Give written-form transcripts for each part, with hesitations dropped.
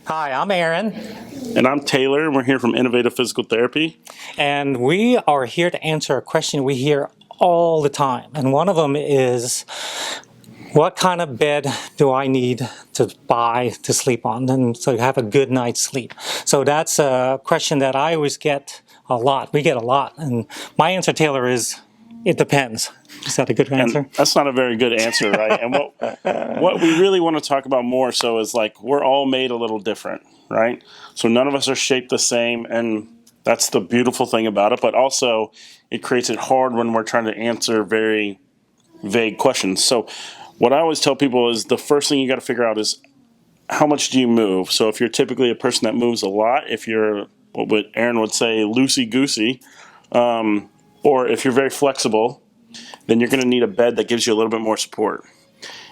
Hi, I'm Aaron. And I'm Taylor, and we're here from Innovative Physical Therapy. And we are here to answer a question we hear all the time. And one of them is, what kind of bed do I need to buy to sleep on? And so you have a good night's sleep. So that's a question that I always get a lot. We get a lot. And my answer, Taylor, is it depends. Is that a good answer? And that's not a very good answer, right? And what we really want to talk about more so is like we're all made a little different, right? So none of us are shaped the same, and that's the beautiful thing about it. But also, it creates it hard when we're trying to answer very vague questions. So what I always tell people is the first thing you got to figure out is how much do you move? So if you're typically a person that moves a lot, if you're what Aaron would say loosey-goosey, or if you're very flexible, then you're going to need a bed that gives you a little bit more support.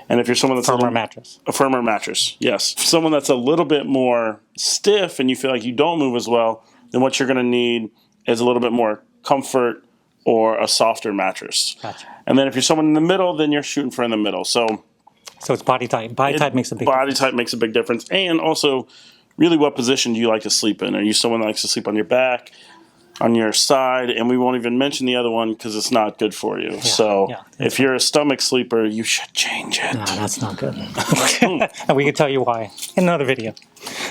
And if you're someone that's a firmer mattress, yes. Someone that's a little bit more stiff and you feel like you don't move as well, then what you're going to need is a little bit more comfort or a softer mattress. Gotcha. And then if you're someone in the middle, then you're shooting for in the middle. So it's body type. Body type makes a big difference. Body type makes a big difference. And also, really, what position do you like to sleep in? Are you someone that likes to sleep on your back, on your side? And we won't even mention the other one because it's not good for you. If you're a stomach sleeper, you should change it. No, that's not good. And we can tell you why in another video.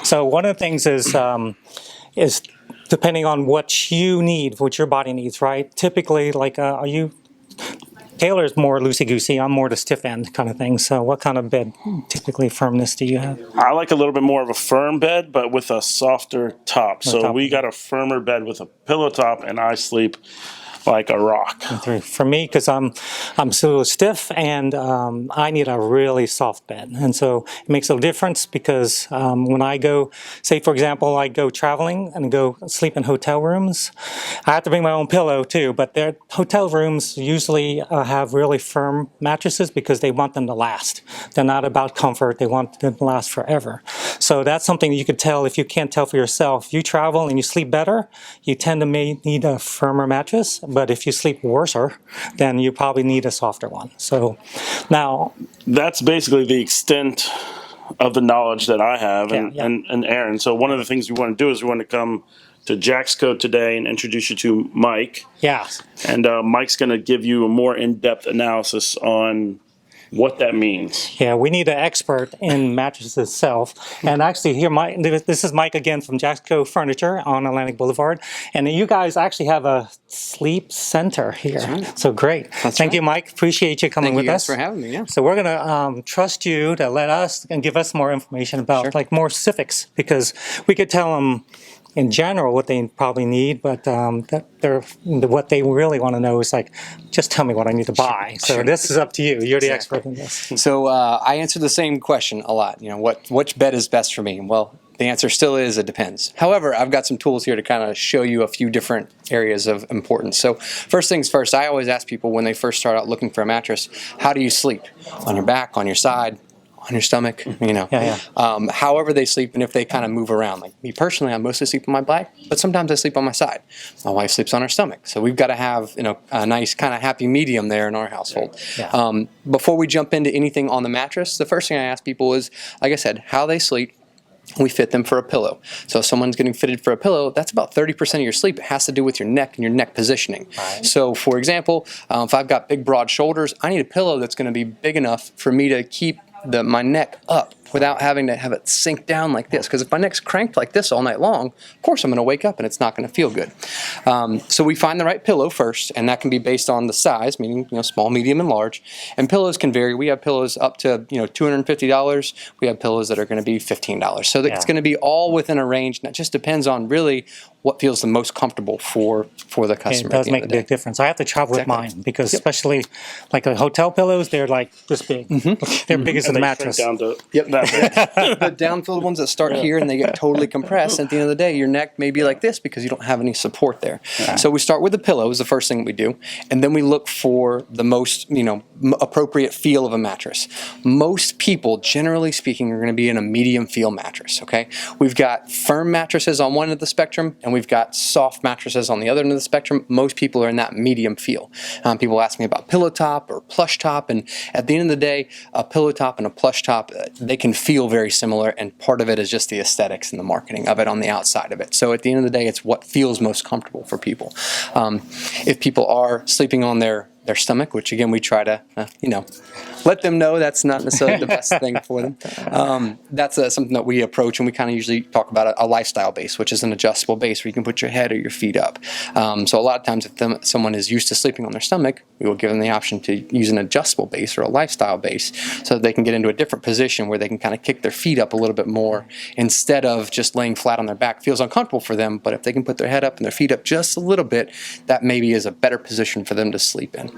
So one of the things is depending on what you need, what your body needs, right? Typically, like, Taylor's more loosey-goosey. I'm more the stiff end kind of thing. So what kind of bed, typically, firmness do you have? I like a little bit more of a firm bed, but with a softer top. So we got a firmer bed with a pillow top, and I sleep like a rock. For me, because I'm so stiff, and I need a really soft bed. And so it makes a difference because when I go, say for example, I go traveling and go sleep in hotel rooms, I have to bring my own pillow too, but their hotel rooms usually have really firm mattresses because they want them to last. They're not about comfort, they want them to last forever. So that's something you could tell if you can't tell for yourself. If you travel and you sleep better, you tend to may need a firmer mattress. But if you sleep worser, then you probably need a softer one. So now, that's basically the extent of the knowledge that I have and Aaron. So one of the things we want to do is we want to come to Jaxco today and introduce you to Mike. Yes. And Mike's going to give you a more in-depth analysis on what that means. Yeah, we need an expert in mattresses itself. And actually here, this is Mike again from Jaxco Furniture on Atlantic Boulevard. And you guys actually have a sleep center here. That's right. So great. Thank you, Mike. Appreciate you coming with us. Thank you guys for having me. Yeah. So we're going to trust you to let us and give us more information about like more specifics, because we could tell them in general what they probably need, but what they really want to know is like, just tell me what I need to buy. So this is up to you. You're the expert in this. So I answer the same question a lot. You know, which bed is best for me? Well, the answer still is it depends. However, I've got some tools here to kind of show you a few different areas of importance. So first things first, I always ask people when they first start out looking for a mattress, how do you sleep? On your back, on your side, on your stomach, you know. However they sleep and if they kind of move around. Like me personally, I mostly sleep on my back, but sometimes I sleep on my side. My wife sleeps on her stomach. So we've got to have, you know, a nice kind of happy medium there in our household. Before we jump into anything on the mattress, the first thing I ask people is, like I said, how they sleep. We fit them for a pillow. So if someone's getting fitted for a pillow, that's about 30% of your sleep. It has to do with your neck and your neck positioning. Right. So for example, if I've got big broad shoulders, I need a pillow that's going to be big enough for me to keep my neck up without having to have it sink down like this. Because if my neck's cranked like this all night long, of course I'm going to wake up and it's not going to feel good. So we find the right pillow first, and that can be based on the size, meaning small, medium, and large. And pillows can vary. We have pillows up to $250. We have pillows that are going to be $15. So it's going to be all within a range, and it just depends on really what feels the most comfortable for the customer. It does make a big difference. I have to travel with mine because especially like the hotel pillows, they're like this big. They're big as the mattress. Down to the down-filled ones that start here and they get totally compressed. At the end of the day, your neck may be like this because you don't have any support there. So we start with the pillow is the first thing we do, and then we look for the most appropriate feel of a mattress. Most people, generally speaking, are going to be in a medium feel mattress. Okay, we've got firm mattresses on one end of the spectrum, and we've got soft mattresses on the other end of the spectrum. Most people are in that medium feel. People ask me about pillow top or plush top, and at the end of the day, a pillow top and a plush top, they can feel very similar, and part of it is just the aesthetics and the marketing of it on the outside of it. So at the end of the day, it's what feels most comfortable for people. If people are sleeping on their stomach, which again we try to let them know that's not necessarily the best thing for them. That's something that we approach, and we kind of usually talk about a lifestyle base, which is an adjustable base where you can put your head or your feet up. So a lot of times if someone is used to sleeping on their stomach, we will give them the option to use an adjustable base or a lifestyle base so that they can get into a different position where they can kind of kick their feet up a little bit more instead of just laying flat on their back. Feels uncomfortable for them, but if they can put their head up and their feet up just a little bit, that maybe is a better position for them to sleep in.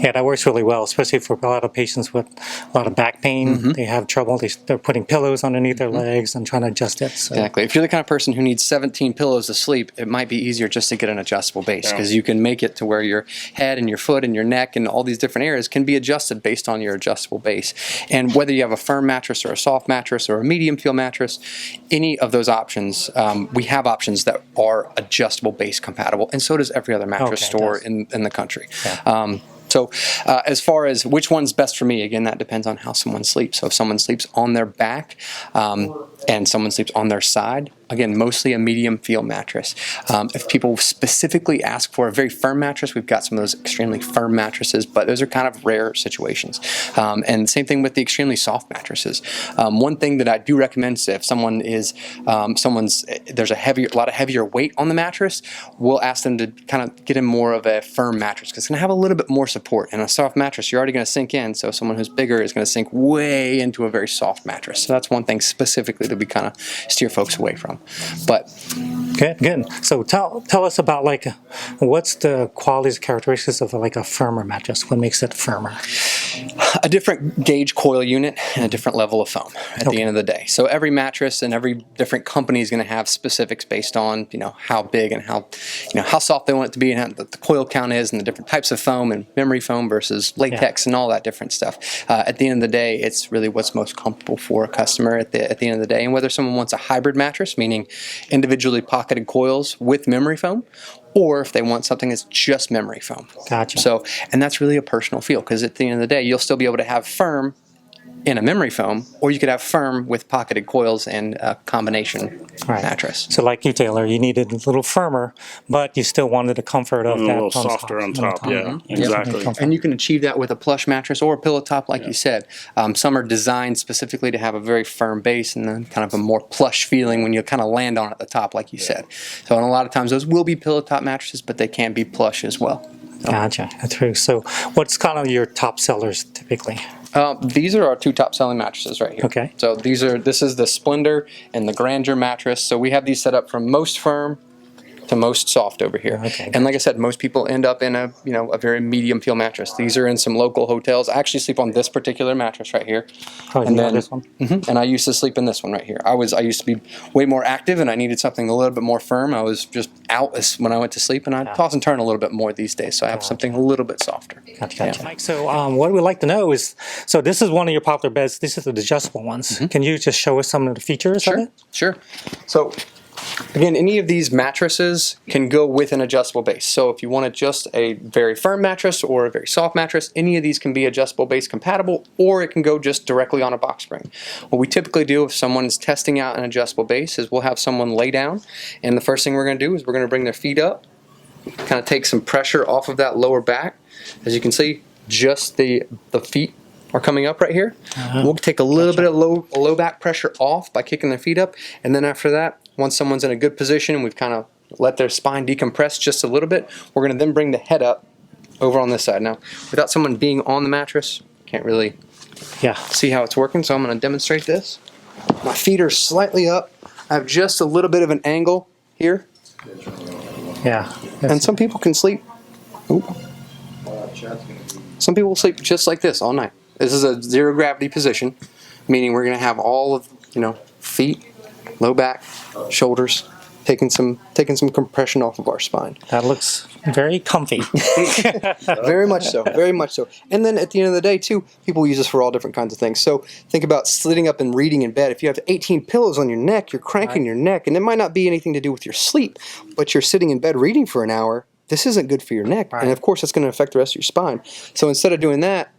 Yeah, that works really well, especially for a lot of patients with a lot of back pain. They have trouble. They're putting pillows underneath their legs and trying to adjust it. So. Exactly. If you're the kind of person who needs 17 pillows to sleep, it might be easier just to get an adjustable base, because you can make it to where your head and your foot and your neck and all these different areas can be adjusted based on your adjustable base. And whether you have a firm mattress or a soft mattress or a medium feel mattress, any of those options, we have options that are adjustable base compatible, and so does every other mattress store in the country. Yeah. So as far as which one's best for me, again, that depends on how someone sleeps. So if someone sleeps on their back and someone sleeps on their side, again, mostly a medium feel mattress. If people specifically ask for a very firm mattress, we've got some of those extremely firm mattresses, but those are kind of rare situations. And same thing with the extremely soft mattresses. One thing that I do recommend is if someone is, there's a lot of heavier weight on the mattress, we'll ask them to kind of get in more of a firm mattress, because it's going to have a little bit more support. And a soft mattress, you're already going to sink in, so someone who's bigger is going to sink way into a very soft mattress. So that's one thing specifically that we kind of steer folks away from. But good. So tell us about what's the qualities, characteristics of a firmer mattress? What makes it firmer? A different gauge coil unit and a different level of foam at the end of the day. So every mattress and every different company is going to have specifics based on how big and how soft they want it to be, and how the coil count is, and the different types of foam and memory foam versus latex and all that different stuff. At the end of the day, it's really what's most comfortable for a customer at the end of the day. And whether someone wants a hybrid mattress, meaning individually pocketed coils with memory foam, or if they want something that's just memory foam. Gotcha. So, and that's really a personal feel, because at the end of the day, you'll still be able to have firm in a memory foam, or you could have firm with pocketed coils and a combination mattress. So like you, Taylor, you needed a little firmer, but you still wanted the comfort of that. A little softer on top. Yeah, exactly. And you can achieve that with a plush mattress or a pillow top, like you said. Some are designed specifically to have a very firm base and then kind of a more plush feeling when you kind of land on it at the top, like you said. So, and a lot of times those will be pillow top mattresses, but they can be plush as well. Gotcha. That's true. So what's kind of your top sellers typically? These are our two top selling mattresses right here. Okay. So this is the Splendor and the Grandeur mattress. So we have these set up from most firm to most soft over here. Okay, and like I said, most people end up in a very medium feel mattress. These are in some local hotels. I actually sleep on this particular mattress right here. Oh, and then this one. And I used to sleep in this one right here. I used to be way more active, and I needed something a little bit more firm. I was just out when I went to sleep, and I toss and turn a little bit more these days. So I have something a little bit softer. Gotcha. Mike, so what we'd like to know is, so this is one of your popular beds. This is the adjustable ones. Can you just show us some of the features of it? Sure. So again, any of these mattresses can go with an adjustable base. So if you want just a very firm mattress or a very soft mattress, any of these can be adjustable base compatible, or it can go just directly on a box spring. What we typically do if someone is testing out an adjustable base is we'll have someone lay down, and the first thing we're going to do is we're going to bring their feet up, kind of take some pressure off of that lower back. As you can see, just the feet are coming up right here. We'll take a little bit of low back pressure off by kicking their feet up, and then after that, once someone's in a good position and we've kind of let their spine decompress just a little bit, we're going to then bring the head up over on this side. Now, without someone being on the mattress, can't really see how it's working, so I'm going to demonstrate this. My feet are slightly up. I have just a little bit of an angle here. Yeah. And some people can sleep. Some people sleep just like this all night. This is a zero gravity position, meaning we're going to have all of, feet, low back, shoulders, taking some compression off of our spine. That looks very comfy. Very much so, very much so. And then at the end of the day, too, people use this for all different kinds of things. So think about sitting up and reading in bed. If you have 18 pillows on your neck, you're cranking your neck, and it might not be anything to do with your sleep, but you're sitting in bed reading for an hour. This isn't good for your neck, and of course, it's going to affect the rest of your spine. So instead of doing that,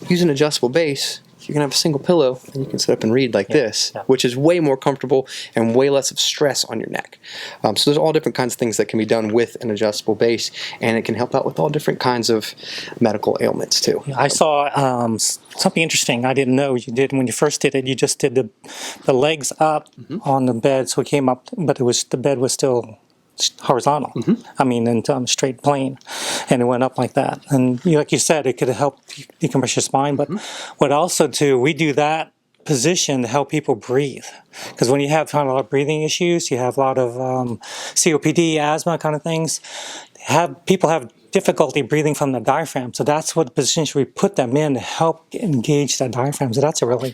use an adjustable base. you can have a single pillow and you can sit up and read like this, which is way more comfortable and way less of stress on your neck. So there's all different kinds of things that can be done with an adjustable base, and it can help out with all different kinds of medical ailments too. I saw something interesting I didn't know you did when you first did it. You just did the legs up on the bed, so it came up, but the bed was still horizontal. I mean, and straight plane, and it went up like that. And like you said, it could help decompress your spine. But what also too, we do that position to help people breathe, because when you have a lot of breathing issues, you have a lot of COPD, asthma kind of things. People have difficulty breathing from the diaphragm, so that's what positions we put them in to help engage that diaphragm. So that's a really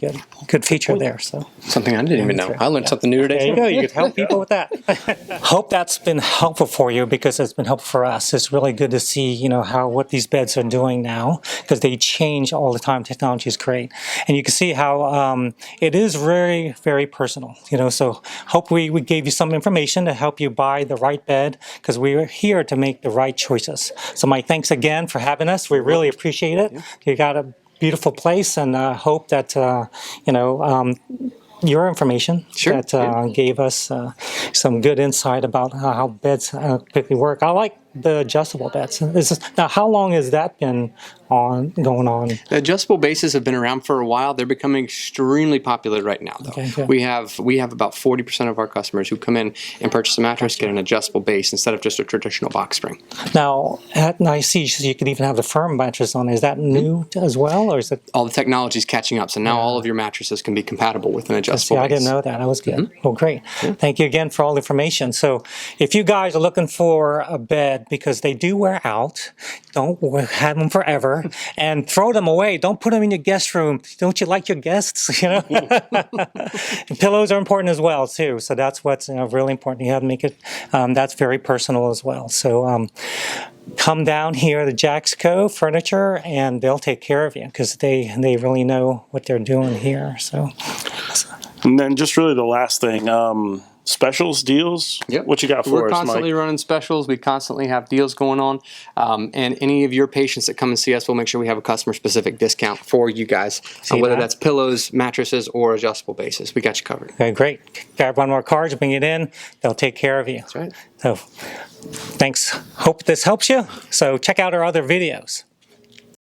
good feature there. So something I didn't even know. I learned something new today. There you go. You could help people with that. Hope that's been helpful for you, because it's been helpful for us. It's really good to see, what these beds are doing now, because they change all the time. Technology is great, and you can see how it is very, very personal. So hope we gave you some information to help you buy the right bed, because we are here to make the right choices. So my thanks again for having us. We really appreciate it. You got a beautiful place, and I hope that your information that gave us some good insight about how beds quickly work. I like the adjustable beds. Now, how long has that been going on? The adjustable bases have been around for a while. They're becoming extremely popular right now, though. Okay, we have about 40% of our customers who come in and purchase a mattress get an adjustable base instead of just a traditional box spring. Now, I see you could even have the firm mattress on. Is that new as well, or is it? All the technology is catching up, so now all of your mattresses can be compatible with an adjustable base. I didn't know that. That was good. Well, great. Thank you again for all the information. So if you guys are looking for a bed, because they do wear out, don't have them forever, and throw them away. Don't put them in your guest room. Don't you like your guests? Pillows are important as well too. So that's what's really important. You have to make it. That's very personal as well. So come down here to Jaxco Furniture, and they'll take care of you, because they really know what they're doing here. So. And then just really the last thing, specials, deals. Yep. What you got for We're us, constantly Mike? running specials. We constantly have deals going on. And any of your patients that come and see us, we'll make sure we have a customer-specific discount for you guys, whether that's pillows, mattresses, or adjustable bases. We got you covered. Okay, great. Grab one more card, bring it in. They'll take care of you. That's right. So thanks. Hope this helps you. So check out our other videos.